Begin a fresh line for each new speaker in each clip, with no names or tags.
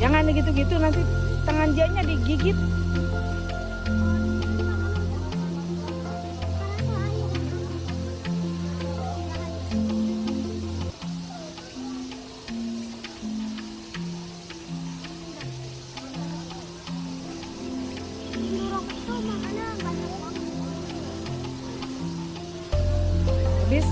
Jangan gitu-gitu, nanti tangan Janya digigit. Habis.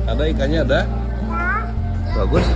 Ada ikannya ada? Bagus.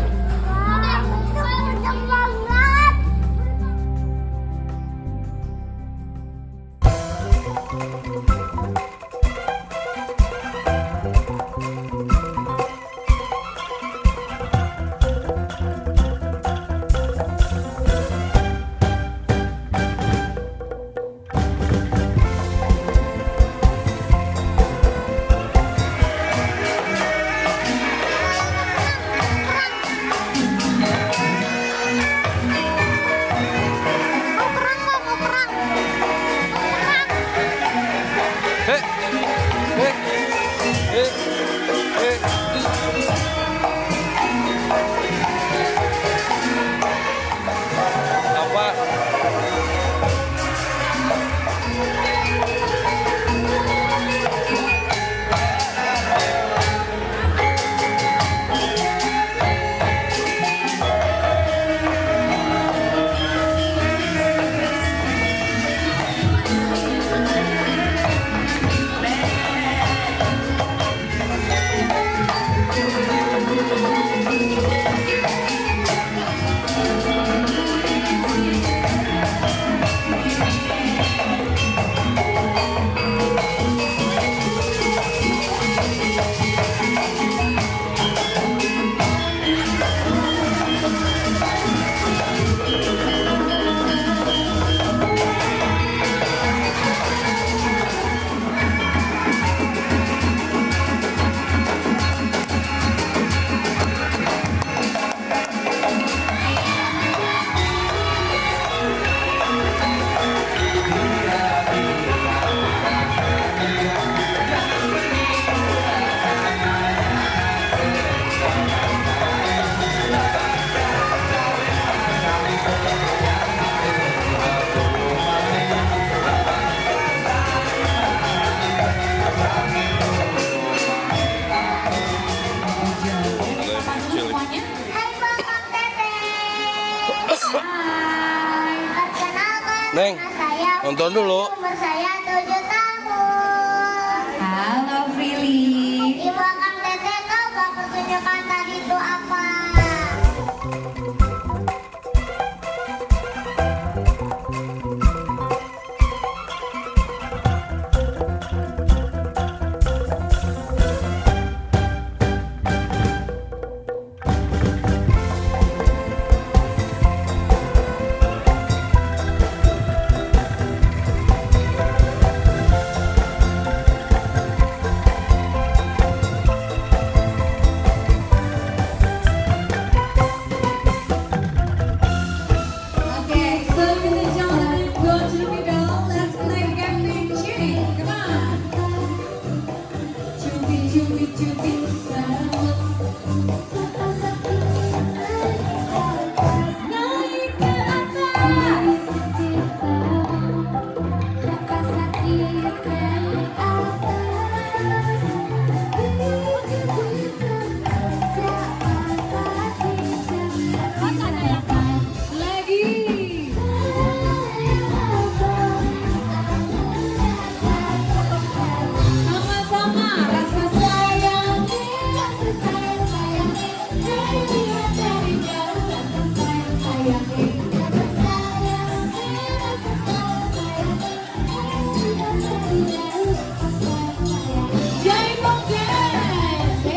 Neng, nonton dulu.
Umur saya 7 tahun.
Halo Prilly.
Ibu akan Teteh tahu gak pertunjukan tadi itu apa?
Okay, so ladies and gentlemen, go to the middle. Let's play the game with cheating. Come on. Cubit sama. Naik ke atas. Lagi. Sama-sama rasa sayang. Lihat dari jauh rasa sayang. Jaipong dance.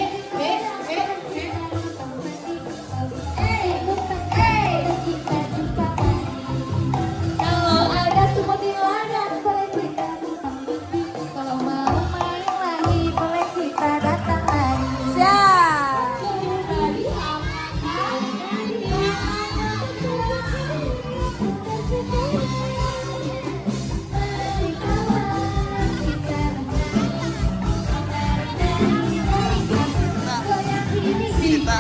Kalau ada semut di ladang, boleh kita
Kalau mau main lagi boleh kita datang lagi.
siap.
Kita.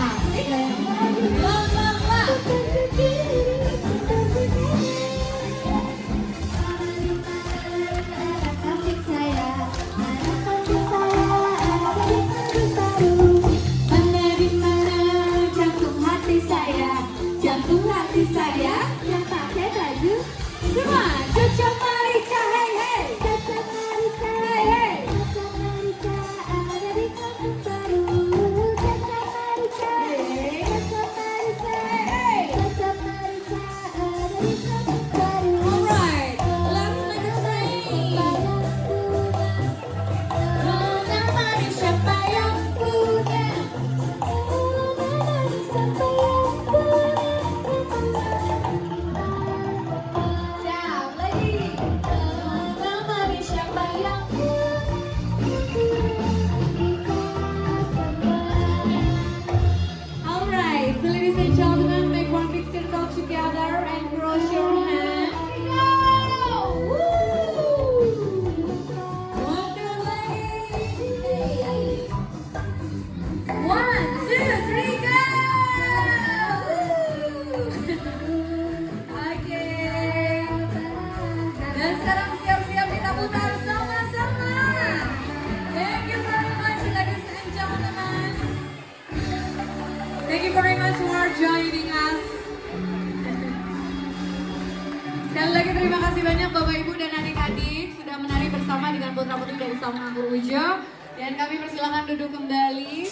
Mana di mana jantung hati saya, jantung hati saya yang pakai baju semua Cucu Marika, hey hey, hey hey. Alright, let's make a train. Menemani siapa yang punya. Siap lagi. Menemani siapa yang Alright, so ladies and gentlemen, make one big circle together and cross your hands. Woo! Mundur lagi. 1, 2, 3, go! Oke. Dan sekarang siap-siap kita putar sama-sama. Thank you very much, ladies and gentlemen. Thank you very much for joining us. Sekali lagi terima kasih banyak Bapak Ibu dan adik-adik sudah menari bersama dengan putra-putri dari Saung Anggur Ujo. Dan kami persilakan duduk kembali.